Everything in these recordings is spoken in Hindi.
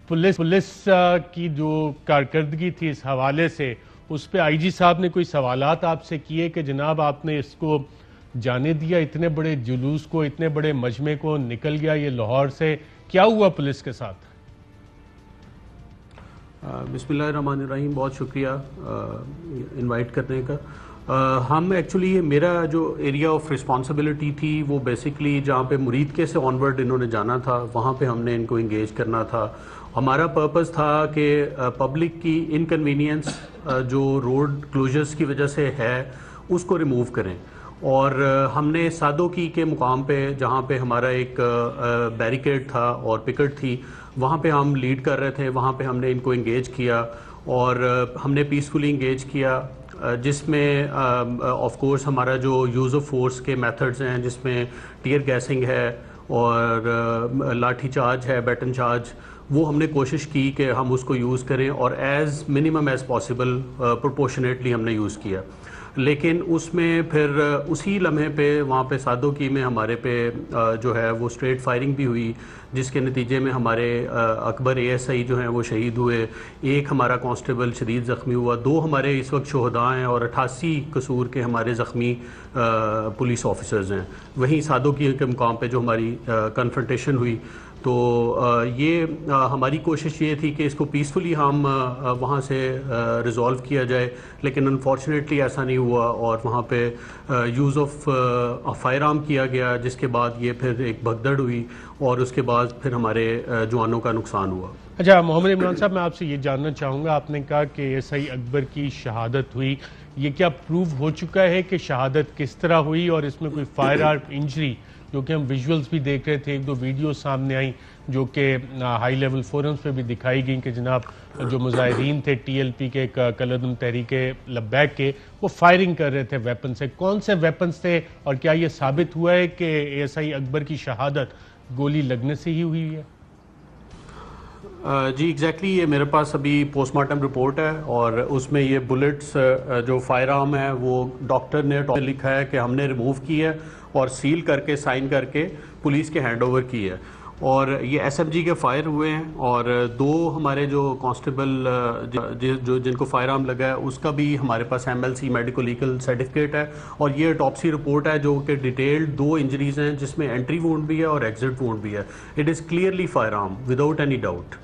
पुलिस की जो कारकर्दगी थी इस हवाले से, उस पर आईजी साहब ने कोई सवालात आपसे किए कि जनाब आपने इसको जाने दिया, इतने बड़े जुलूस को, इतने बड़े मजमे को, निकल गया ये लाहौर से, क्या हुआ पुलिस के साथ? बिस्मिल्लाहिर्रहमानिर्रहीम, बहुत शुक्रिया इनवाइट करने का। हम एक्चुअली, मेरा जो एरिया ऑफ रिस्पॉन्सिबिलिटी थी वो बेसिकली जहाँ पे मुरीद के से ऑनवर्ड इन्होंने जाना था वहाँ पे हमने इनको इंगेज करना था। हमारा पर्पस था कि पब्लिक की इनकन्वीनियंस जो रोड क्लोजर्स की वजह से है उसको रिमूव करें। और हमने सादोकी के मुकाम पे जहाँ पे हमारा एक बैरिकेड था और पिकेट थी, वहाँ पे हम लीड कर रहे थे, वहाँ पे हमने इनको इंगेज किया और हमने पीसफुली इंगेज किया, जिसमें ऑफ कोर्स हमारा जो यूज़ ऑफ फोर्स के मेथड्स हैं, जिसमें टियर गैसिंग है और लाठी चार्ज है, बैटन चार्ज, वो हमने कोशिश की कि हम उसको यूज़ करें और as minimum as possible proportionately हमने यूज़ किया। लेकिन उसमें फिर उसी लम्हे पे वहाँ पे सादोकी में हमारे पे जो है वो स्ट्रेट फायरिंग भी हुई, जिसके नतीजे में हमारे अकबर एएसआई जो हैं वो शहीद हुए, एक हमारा कांस्टेबल शदीद ज़ख्मी हुआ, 2 हमारे इस वक्त शोहदा हैं और 88 कसूर के हमारे ज़ख्मी पुलिस ऑफिसर्स हैं। वहीं सादोकी के मुकाम पे जो हमारी कन्फ्रंटेशन हुई, तो ये हमारी कोशिश ये थी कि इसको पीसफुली हम वहाँ से रिज़ॉल्व किया जाए, लेकिन अनफॉर्चुनेटली ऐसा नहीं हुआ और वहाँ पे यूज़ ऑफ फायर आर्म किया गया, जिसके बाद ये फिर एक भगदड़ हुई और उसके बाद फिर हमारे जवानों का नुकसान हुआ। अच्छा मोहम्मद इमरान साहब, मैं आपसे ये जानना चाहूँगा, आपने कहा कि एएसआई अकबर की शहादत हुई, ये क्या प्रूव हो चुका है कि शहादत किस तरह हुई और इसमें कोई फायर आर्म इंजरी, जो कि हम विजुअल्स भी देख रहे थे, 1-2 वीडियो सामने आई जो कि हाई लेवल फोरम्स पे भी दिखाई गई कि जनाब जो मुजाहिरीन थे टीएलपी के, कलदम तहरीक लब्बैक के, वो फायरिंग कर रहे थे वेपन से। कौन से वेपन्स थे और क्या ये साबित हुआ है कि एएसआई अकबर की शहादत गोली लगने से ही हुई है? जी एग्जैक्टली, ये मेरे पास अभी पोस्टमार्टम रिपोर्ट है और उसमें ये बुलेट्स जो फायर आर्म है वो डॉक्टर ने लिखा है कि हमने रिमूव की है और सील करके साइन करके पुलिस के हैंड ओवर की है। और ये एसएमजी के फायर हुए हैं और 2 हमारे जो कांस्टेबल जो जिनको फायर आर्म लगा है उसका भी हमारे पास एमएलसी मेडिको लीगल सर्टिफिकेट है और ये ऑटोप्सी रिपोर्ट है जो कि डिटेल्ड 2 इंजरीज हैं, जिसमें एंट्री वुंड भी है और एग्जिट वुंड भी है। It is clearly fire arm without any doubt.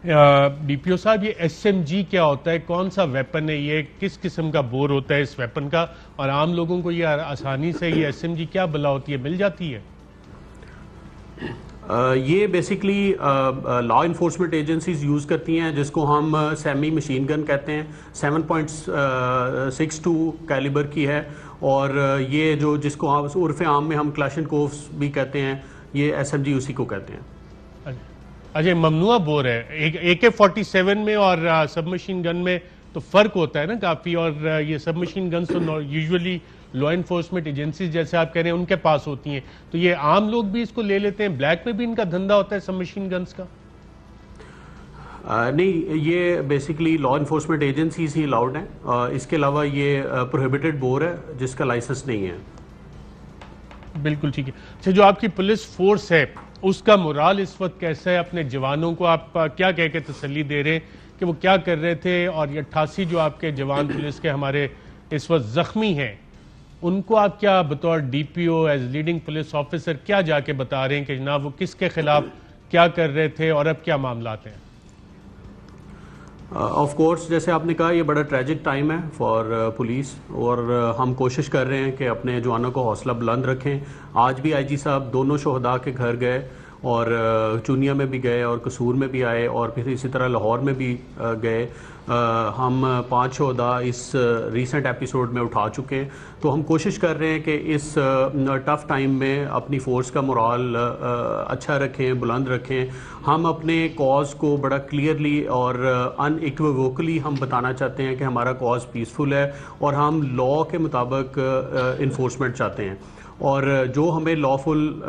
DPO साहब, ये एसएमजी क्या होता है, कौन सा वेपन है, ये किस किस्म का बोर होता है इस वेपन का, और आम लोगों को ये आसानी से ये एसएमजी क्या बला होती है, मिल जाती है? ये basically law enforcement agencies use करती हैं, जिसको हम सेमी मशीन गन कहते हैं, 7.62 कैलिबर की है और ये जो जिसको उर्फ आम में हम क्लाशनकोव्स भी कहते हैं, ये एसएमजी उसी को कहते हैं। अच्छा, ममनुआ बोर है। AK-47 में और सबमशीन गन में तो फ़र्क होता है ना काफ़ी, और ये सबमशीन गन तो यूजुअली लॉ इन्फोर्समेंट एजेंसीज जैसे आप कह रहे हैं उनके पास होती हैं, तो ये आम लोग भी इसको ले लेते हैं, ब्लैक में भी इनका धंधा होता है सबमशीन गन्स का? नहीं, ये बेसिकली लॉ इन्फोर्समेंट एजेंसीज ही अलाउड हैं, इसके अलावा ये प्रोहिबिटेड बोर है जिसका लाइसेंस नहीं है। बिल्कुल ठीक है। अच्छा, जो आपकी पुलिस फोर्स है उसका मोराल इस वक्त कैसा है? अपने जवानों को आप क्या कह के तसल्ली दे रहे हैं कि वो क्या कर रहे थे, और ये 88 जो आपके जवान पुलिस के हमारे इस वक्त जख्मी हैं, उनको आप क्या बतौर DPO as leading police officer क्या जाके बता रहे हैं कि जनाब वो किसके खिलाफ क्या कर रहे थे और अब क्या मामलात हैं? ऑफ कोर्स, जैसे आपने कहा, ये बड़ा ट्रैजिक टाइम है फॉर पुलिस और हम कोशिश कर रहे हैं कि अपने जवानों को हौसला बुलंद रखें। आज भी आईजी साहब दोनों शोहदा के घर गए और चुनिया में भी गए और कसूर में भी आए और फिर इसी तरह लाहौर में भी गए। हम 5 शोहदा इस रीसेंट एपिसोड में उठा चुके हैं, तो हम कोशिश कर रहे हैं कि इस टफ़ टाइम में अपनी फ़ोर्स का मोराल अच्छा रखें, बुलंद रखें। हम अपने कॉज को बड़ा क्लियरली और अनइक्विवोकली हम बताना चाहते हैं कि हमारा कॉज पीसफुल है और हम लॉ के मुताबिक इन्फोर्समेंट चाहते हैं, और जो हमें लॉफुल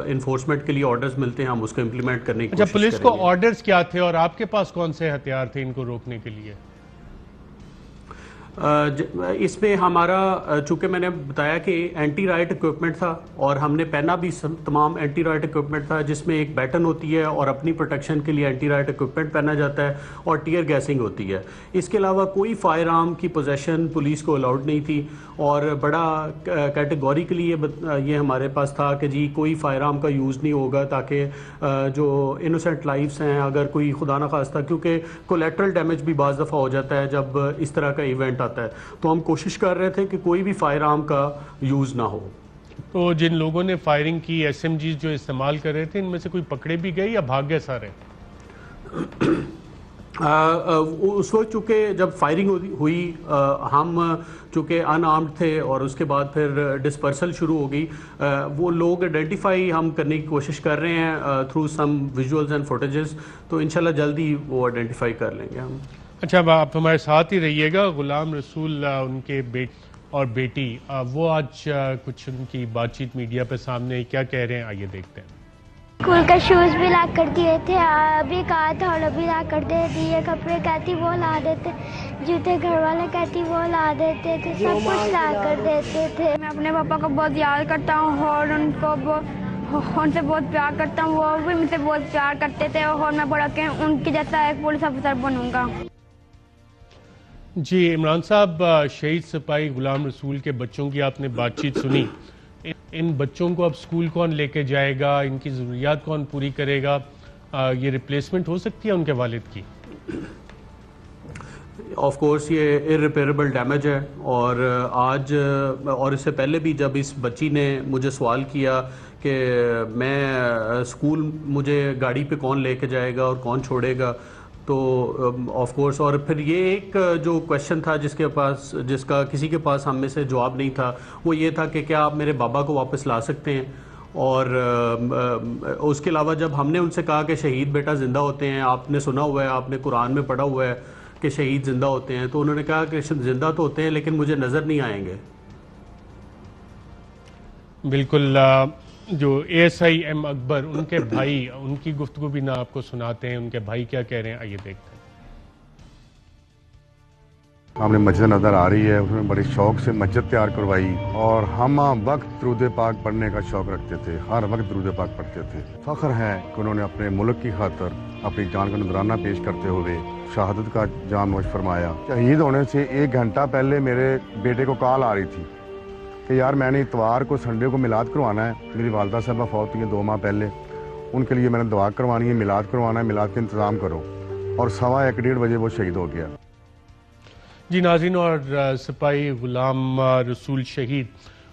इन्फोर्समेंट के लिए ऑर्डर्स मिलते हैं हम उसको इम्प्लीमेंट करने की कोशिश पुलिस करेंगे। को ऑर्डर्स क्या थे और आपके पास कौन से हथियार थे इनको रोकने के लिए? इसमें हमारा चूँकि मैंने बताया कि एंटी राइट इक्विपमेंट था और हमने पहना भी तमाम एंटी राइट इक्विपमेंट था, जिसमें एक बैटन होती है और अपनी प्रोटेक्शन के लिए एंटी राइट इक्विपमेंट पहना जाता है और टीयर गैसिंग होती है। इसके अलावा कोई फायर आर्म की पोजेशन पुलिस को अलाउड नहीं थी और बड़ा कैटेगोरिकली ये हमारे पास था कि जी कोई फायर आर्म का यूज़ नहीं होगा, ताकि जो इनोसेंट लाइफ्स हैं, अगर कोई खुदा न खास्ता, क्योंकि कोलेट्रल डैमेज भी बाज़ दफ़ा हो जाता है जब इस तरह का इवेंट आता है, तो हम कोशिश कर रहे थे कि कोई भी फायर आर्म का यूज़ ना हो। तो जिन लोगों ने फायरिंग की, SMGs जो इस्तेमाल कर रहे थे, इनमें से कोई पकड़े भी गए या भाग गए सारे? उस वक्त चूँकि जब फायरिंग हुई हम चूँकि अनआर्म्ड थे और उसके बाद फिर डिस्पर्सल शुरू हो गई। वो लोग आइडेंटिफाई हम करने की कोशिश कर रहे हैं through some visuals and footages, तो इंशाल्लाह जल्दी वो आइडेंटिफाई कर लेंगे हम। अच्छा, अब आप हमारे साथ ही रहिएगा। गुलाम रसूल उनके और बेटी वो आज कुछ उनकी बातचीत मीडिया पे सामने क्या कह रहे हैं, आइए देखते हैं। स्कूल का शूज़ भी ला कर दिए थे, अभी कहा था और अभी ला कर दे दिए, कपड़े कहती वो ला देते, जूते घर वाले कहती वो ला देते थे, सब कुछ ला कर देते थे। मैं अपने पापा को बहुत याद करता हूँ और उनसे बहुत प्यार करता हूँ, वो भी मुझसे बहुत प्यार करते थे और मैं बड़ा के उनके जैसा एक पुलिस अफसर बनूंगा। जी इमरान साहब, शहीद सिपाही गुलाम रसूल के बच्चों की आपने बातचीत सुनी। इन बच्चों को अब स्कूल कौन लेके जाएगा, इनकी ज़रूरियात कौन पूरी करेगा? ये रिप्लेसमेंट हो सकती है उनके वालिद की? ऑफ कोर्स ये इररिपेरेबल डैमेज है और आज और इससे पहले भी जब इस बच्ची ने मुझे सवाल किया कि मैं स्कूल मुझे गाड़ी पे कौन लेके जाएगा और कौन छोड़ेगा, तो ऑफ कोर्स, और फिर ये एक जो क्वेश्चन था जिसका किसी के पास हम में से जवाब नहीं था, वो ये था कि क्या आप मेरे बाबा को वापस ला सकते हैं। और उसके अलावा जब हमने उनसे कहा कि शहीद बेटा ज़िंदा होते हैं, आपने सुना हुआ है, आपने कुरान में पढ़ा हुआ है कि शहीद ज़िंदा होते हैं, तो उन्होंने कहा कि ज़िंदा तो होते हैं लेकिन मुझे नज़र नहीं आएंगे। बिल्कुल। जो ASI M अकबर, उनके भाई, उनकी गुफ्तगू भी ना आपको सुनाते हैं, उनके भाई क्या कह रहे हैं, आइए देखते हैं। हमने मस्जिद नज़र आ रही है, उसमें बड़े शौक से मस्जिद तैयार करवाई और हम वक्त दुरूद पाक पढ़ने का शौक रखते थे, हर वक्त दुरूद पाक पढ़ते थे। फ़ख्र है कि उन्होंने अपने मुल्क की खातर अपनी जान का नजराना पेश करते हुए शहादत का जाम नोश फरमाया। शहीद होने से 1 घंटा पहले मेरे बेटे को कॉल आ रही थी कि यार मैंने इतवार को संडे को मिलाद करवाना है, मेरी वालदा साहबा फौत हुई 2 माह पहले, उनके लिए मैंने दुआ करवानी है, मिलाद करवाना है, मिलाद के इंतज़ाम करो। और 1:15 बजे वो शहीद हो गया। जी नाज़रीन, और सिपाही गुलाम रसूल शहीद,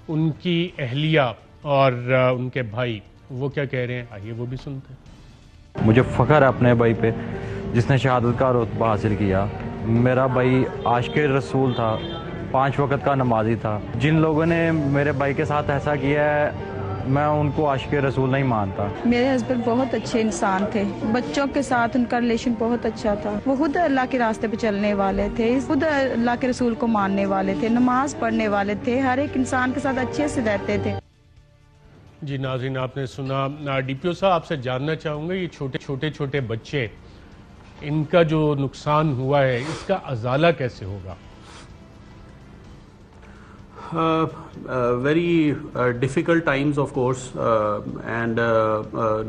उनकी अहलिया और उनके भाई वो क्या कह रहे हैं, आइए वो भी सुनते हैं। मुझे फ़ख्र है अपने भाई पे जिसने शहादत का रुतबा हासिल किया। मेरा भाई आशिक़ रसूल था, 5 वक़्त का नमाजी था। जिन लोगों ने मेरे भाई के साथ ऐसा किया है, मैं उनको आशिक़ रसूल नहीं मानता। मेरे हस्बैंड बहुत अच्छे इंसान थे, बच्चों के साथ उनका रिलेशन बहुत अच्छा था। वो खुद अल्लाह के रास्ते पे चलने वाले थे, खुद अल्लाह के रसूल को मानने वाले थे, नमाज पढ़ने वाले थे, हर एक इंसान के साथ अच्छे से रहते थे। जी नाज़रीन, आपने सुना। DPO साहब, आपसे जानना चाहूँगा, ये छोटे बच्चे, इनका जो नुकसान हुआ है, इसका अजाला कैसे होगा? Very difficult times of course and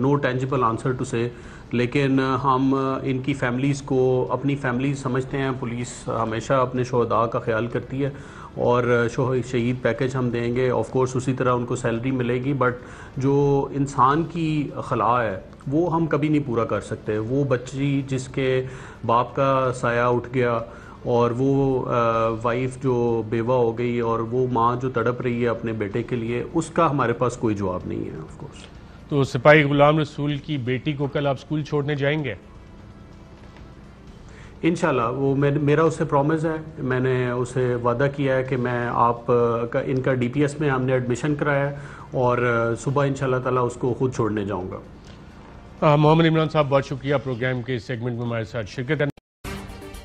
no tangible answer to say, लेकिन हम इनकी फैमिलीज़ को अपनी फैमिली समझते हैं। पुलिस हमेशा अपने शोहदा का ख्याल करती है और शहीद पैकेज हम देंगे, ऑफ कोर्स उसी तरह उनको सैलरी मिलेगी, बट जो इंसान की खला है वो हम कभी नहीं पूरा कर सकते। वो बच्ची जिसके बाप का साया उठ गया और वो वाइफ जो बेवा हो गई और वो माँ जो तड़प रही है अपने बेटे के लिए, उसका हमारे पास कोई जवाब नहीं है ऑफ कोर्स। तो सिपाही गुलाम रसूल की बेटी को कल आप स्कूल छोड़ने जाएंगे? इंशाल्लाह, वो मेरा उससे प्रॉमिस है, मैंने उसे वादा किया है कि मैं इनका DPS में हमने एडमिशन कराया और सुबह इंशाल्लाह ताला उसको खुद छोड़ने जाऊँगा। मोहम्मद इमरान साहब, बहुत शुक्रिया प्रोग्राम के इस सेगमेंट में हमारे साथ शिरकत करने।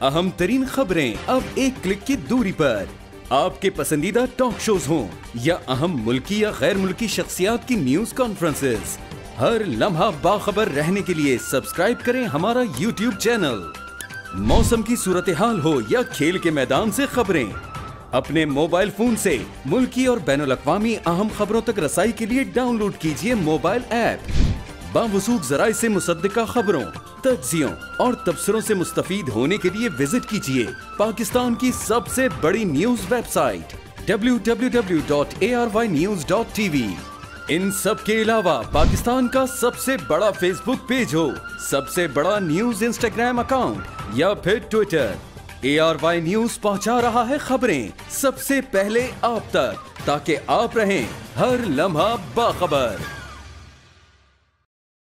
अहम तरीन खबरें अब एक क्लिक की दूरी पर। आपके पसंदीदा टॉक शोज हों या अहम मुल्की या गैर मुल्की शख्सियात की न्यूज कॉन्फ्रेंसेस, हर लम्हा बाखबर रहने के लिए सब्सक्राइब करें हमारा YouTube चैनल। मौसम की सूरत हाल हो या खेल के मैदान से खबरें, अपने मोबाइल फोन से मुल्की और बैनुल-अक़वामी अहम खबरों तक रसाई के लिए डाउनलोड कीजिए मोबाइल ऐप। बावसूख ज़राए से मुसद्दिक़ा खबरों, तज्ज़ियों और तबसरों से मुस्तफ़ीद होने के लिए विजिट कीजिए पाकिस्तान की सबसे बड़ी न्यूज वेबसाइट www.arYnews.tv। इन सब के अलावा पाकिस्तान का सबसे बड़ा फेसबुक पेज हो, सबसे बड़ा न्यूज इंस्टाग्राम अकाउंट या फिर ट्विटर, ARY न्यूज पहुंचा रहा है खबरें सबसे पहले आप तक, ताकि आप रहें हर लम्हा बाखबर।